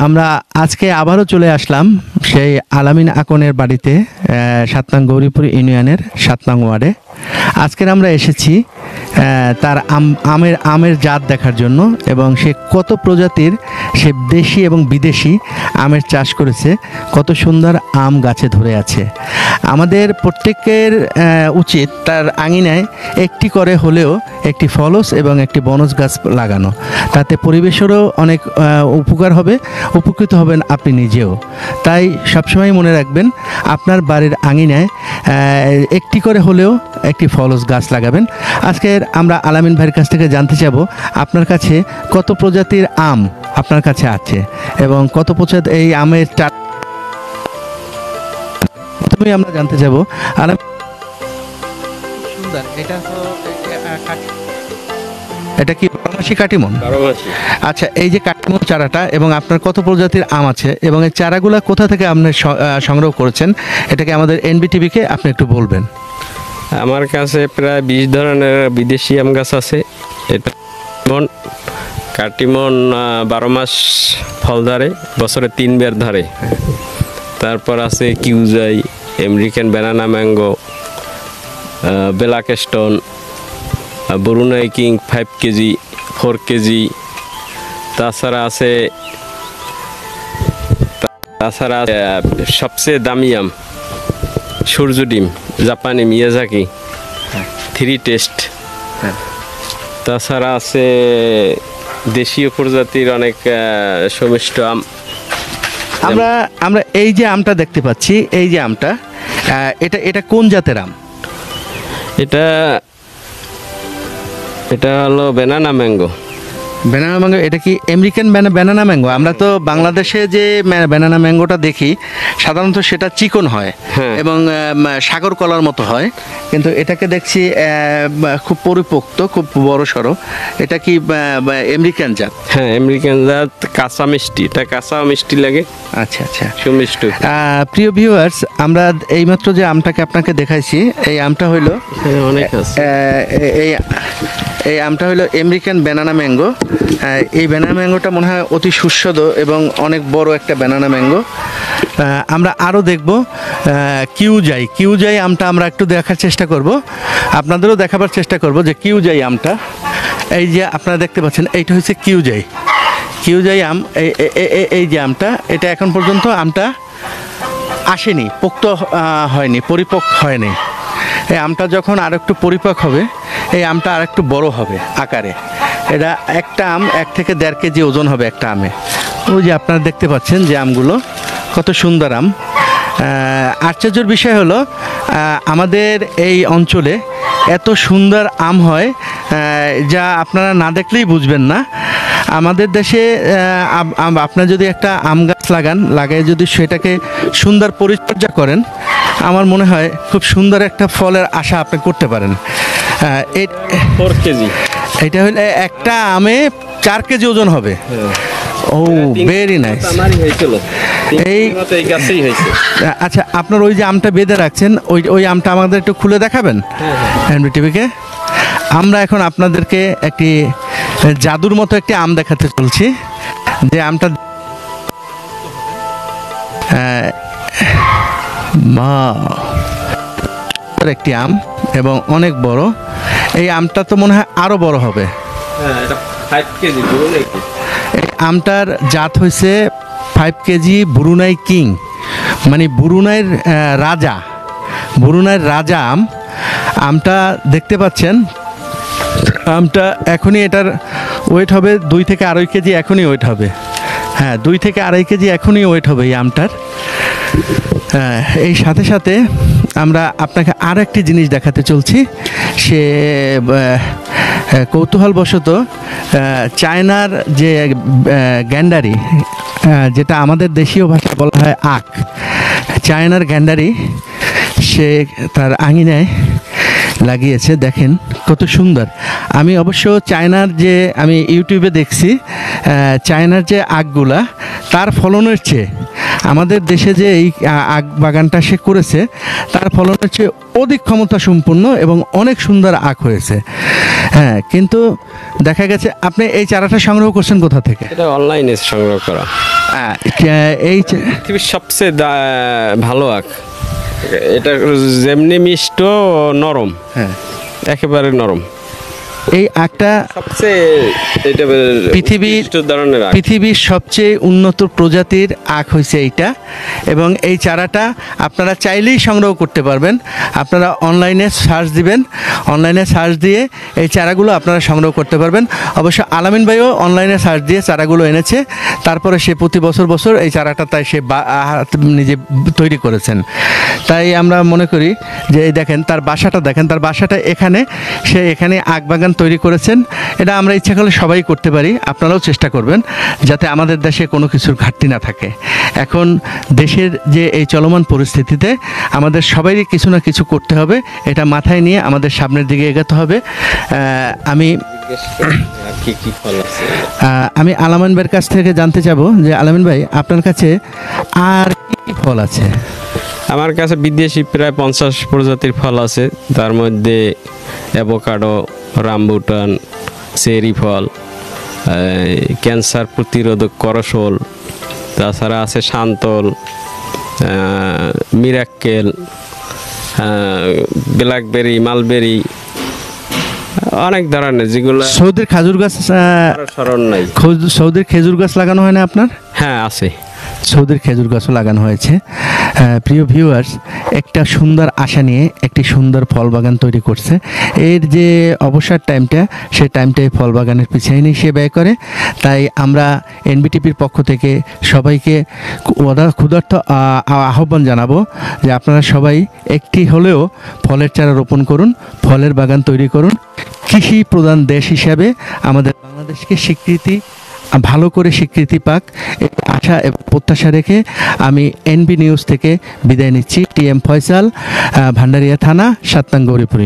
আমরা আজকে আবারও চলে আসলাম সেই আলামিন আকনের বাড়িতে ৭ নং গৌরীপুর ইউনিয়নের ৭ নং ওয়ার্ডে। আজকের আমরা এসেছি তার আমের জাত দেখার জন্য এবং সে কত প্রজাতির সে দেশি এবং বিদেশি আমের চাষ করেছে, কত সুন্দর আম গাছে ধরে আছে। আমাদের প্রত্যেকের উচিত তার আঙিনায় একটি করে হলেও একটি ফলস এবং একটি বনজ গাছ লাগানো, তাতে পরিবেশেরও অনেক উপকার হবে, উপকৃত হবেন আপনি নিজেও। তাই সবসময় মনে রাখবেন আপনার বাড়ির আঙিনায় একটি করে হলেও একটি ফলস গাছ লাগাবেন। আজকের আমরা আলামিন ভাইয়ের কাছ থেকে জানতে চাবো আপনার কাছে কত প্রজাতির আম আপনার কাছে আছে এবং কত প্রজাতির এই আমের প্রথমেই আমরা জানতে চাবো এটা কি বারোমাসি কাটিমন? আচ্ছা, এই যে কাটিমন চারাটা এবং আপনার কত প্রজাতির আম আছে এবং এই চারাগুলো কোথা থেকে আপনি সংগ্রহ করেছেন, এটাকে আমাদের এনবিটিভিকে আপনি একটু বলবেন। আমার কাছে প্রায় 20 ধরনের বিদেশি আম গাছ আছে। এটা কাটিমন 12 মাস ফল ধরে, বছরে 3 বার ধরে। তারপর আছে কিউজাই, American banana mango, black stone, Brunei king 5 KG 4 KG. তাছাড়া আছে সবচেয়ে দামি আম সূর্য ডিম, জাপানি মিয়াজাকি 3 টেস্ট। তাছাড়া আছে দেশীয় প্রজাতির অনেক সমিষ্ট আম। আমরা এই যে আমটা দেখতে পাচ্ছি, এই যে আমটা, এটা কোন জাতের আম? এটা হলো ব্যানানা ম্যাঙ্গো। ব্যানানা ম্যাঙ্গো, এটা কি আমেরিকান ব্যানানা ম্যাঙ্গো? আমরা তো বাংলাদেশে যে ব্যানানা ম্যাঙ্গোটা দেখি সাধারণত সেটা চিকন হয় এবং সাগর কলার মতো হয়, কিন্তু এটাকে দেখছি খুব পরিপোক্ত, খুব বড় সড়ো। এটা কি আমেরিকান জাত? হ্যাঁ, আমেরিকান জাত, কাঁচা মিষ্টি। এটা কাঁচা মিষ্টি লাগে। আচ্ছা আচ্ছা, সুমিষ্টি। প্রিয় ভিউয়ার্স, আমরা এইমাত্র যে আমটাকে আপনাকে দেখাইছি, এই আমটা হইল অনেক আছে। এই আমটা হলো আমেরিকান ব্যানানা ম্যাঙ্গো। এই ব্যানানা ম্যাঙ্গোটা মনে হয় অতি সুস্বাদু এবং অনেক বড় একটা ব্যানানা ম্যাঙ্গো। আমরা আরও দেখব কিউজাই আমটা আমরা একটু দেখার চেষ্টা করব, আপনাদেরও দেখাবার চেষ্টা করব যে কিউজাই আমটা, এই যে আপনারা দেখতে পাচ্ছেন, এইটা হচ্ছে কিউজাই আম। এই যে আমটা, এটা এখন পর্যন্ত আমটা আসেনি, পোক্ত হয়নি, পরিপক্ক হয়নি। এই আমটা যখন আর একটু পরিপক্ক হবে, এই আমটা আর একটু বড় হবে আকারে। এটা একটা আম 1 থেকে 1.5 কেজি ওজন হবে একটা আমে। ওই যে আপনারা দেখতে পাচ্ছেন যে আমগুলো কত সুন্দর আম। আশ্চর্যের বিষয় হলো আমাদের এই অঞ্চলে এত সুন্দর আম হয় যা আপনারা না দেখলেই বুঝবেন না। আমাদের দেশে আপনার যদি একটা আম গাছ লাগায় যদি সেটাকে সুন্দর পরিচর্যা করেন, আমার মনে হয় খুব সুন্দর একটা ফলের আশা আপনি করতে পারেন। 4 কেজি। এটা হলে একটা আমে 4 কেজি ওজন হবে। ও, ভেরি নাইস। আচ্ছা, আপনার ওই যে আমটা বেঁধে রাখছেন, ওই আমটা আমাদের একটু খুলে দেখাবেন এনবিটিভিকে। আমরা এখন আপনাদেরকে একটি জাদুর মতো একটি আম দেখাতে চলছি, যে আমটা একটি আম এবং অনেক বড়। এই আমটা তো মনে হয় আরো বড় হবে। এই আমটার জাত হয়েছে 5 কেজি ব্রুনাই কিং, মানে ব্রুনাইয়ের রাজা আম। আমটা দেখতে পাচ্ছেন, আমটা এখনই এটার ওয়েট হবে 2 থেকে 2.5 কেজি, এখনই ওয়েট হবে। হ্যাঁ, 2 থেকে 2.5 কেজি এখনই ওয়েট হবে এই আমটার। এই সাথে সাথে আমরা আপনাকে আর একটি জিনিস দেখাতে চলছি। সে কৌতূহলবশত চায়নার যে গ্যান্ডারি, যেটা আমাদের দেশীয় ভাষায় বলা হয় আখ, চায়নার গ্যান্ডারি সে তার আঙিনায় লাগিয়েছে। দেখেন কত সুন্দর। আমি অবশ্য আমি ইউটিউবে দেখছি চায়নার যে আখগুলা তার ফলনের চেয়ে আমাদের দেশে যে এই আখ বাগানটা সে করেছে তার ফলন হচ্ছে অধিক ক্ষমতা সম্পন্ন এবং অনেক সুন্দর আখ হয়েছে। হ্যাঁ, কিন্তু দেখা গেছে আপনি এই চারাটা সংগ্রহ করছেন কোথা থেকে? এটা অনলাইনে সংগ্রহ করা। এই পৃথিবীর সবচেয়ে ভালো আখ। এটা যেমনি মিষ্ট নরম, হ্যাঁ একেবারে নরম। এই আখটা সবচেয়ে এটা পৃথিবীর সবচেয়ে উন্নত প্রজাতির আখ হয়েছে এইটা, এবং এই চারাটা আপনারা চাইলেই সংগ্রহ করতে পারবেন। আপনারা অনলাইনে সার্চ দিবেন, অনলাইনে সার্চ দিয়ে এই চারাগুলো আপনারা সংগ্রহ করতে পারবেন। অবশ্য আলামিন ভাইও অনলাইনে সার্চ দিয়ে চারাগুলো এনেছে, তারপরে সে প্রতি বছর এই চারাটা তাই সে নিজে তৈরি করেছেন। তাই আমরা মনে করি যে এই দেখেন তার বাসাটা এখানে, সে এখানে আখ বাগান তৈরি করেছেন। এটা আমরা ইচ্ছা করলে সবাই করতে পারি, আপনারাও চেষ্টা করবেন যাতে আমাদের দেশে কোনো কিছুর ঘাটতি না থাকে। এখন দেশের যে এই চলমান পরিস্থিতিতে আমাদের সবারই কিছু না কিছু করতে হবে, এটা মাথায় নিয়ে আমাদের সামনের দিকে এগোতে হবে। আমি আলামিন ভাইয়ের কাছ থেকে জানতে চাবো যে আলামিন ভাই, আপনার কাছে আর কি ফল আছে? আমার কাছে বিদেশি প্রায় 50 প্রজাতির ফল আছে। তার মধ্যে অ্যাভোকাডো, রামবুটান, চেরি ফল, ক্যান্সার প্রতিরোধক করসল, তাছাড়া আছে শান্তল, মিরাক্কেল, ব্ল্যাকবেরি, মালবেরি, অনেক ধরনের, যেগুলো সৌদির খেজুর গাছ স্মরণ নাই। সৌদির খেজুর গাছ লাগানো হয় না আপনার? হ্যাঁ, আছে। সৌদির খেজুর গাছও লাগানো হয়েছে। প্রিয় ভিউয়ার্স, একটা সুন্দর আশা নিয়ে একটি সুন্দর ফল বাগান তৈরি করছে। এর যে অবসর টাইমটা, সেই টাইমটাই ফল বাগানের পিছিয়ে নিয়ে সে ব্যয় করে। তাই আমরা এনবিটিপির পক্ষ থেকে সবাইকে ক্ষুধার্ত আহ্বান জানাবো যে আপনারা সবাই একটি হলেও ফলের চারা রোপণ করুন, ফলের বাগান তৈরি করুন। কৃষি প্রধান দেশ হিসাবে আমাদের বাংলাদেশকে ভালো করে স্বীকৃতি পাক, এই আশা এবং প্রত্যাশা রেখে আমি এনবি নিউজ থেকে বিদায় নিচ্ছি। টিএম ফয়সাল, ভান্ডারিয়া থানা, 7 নং গৌরীপুর।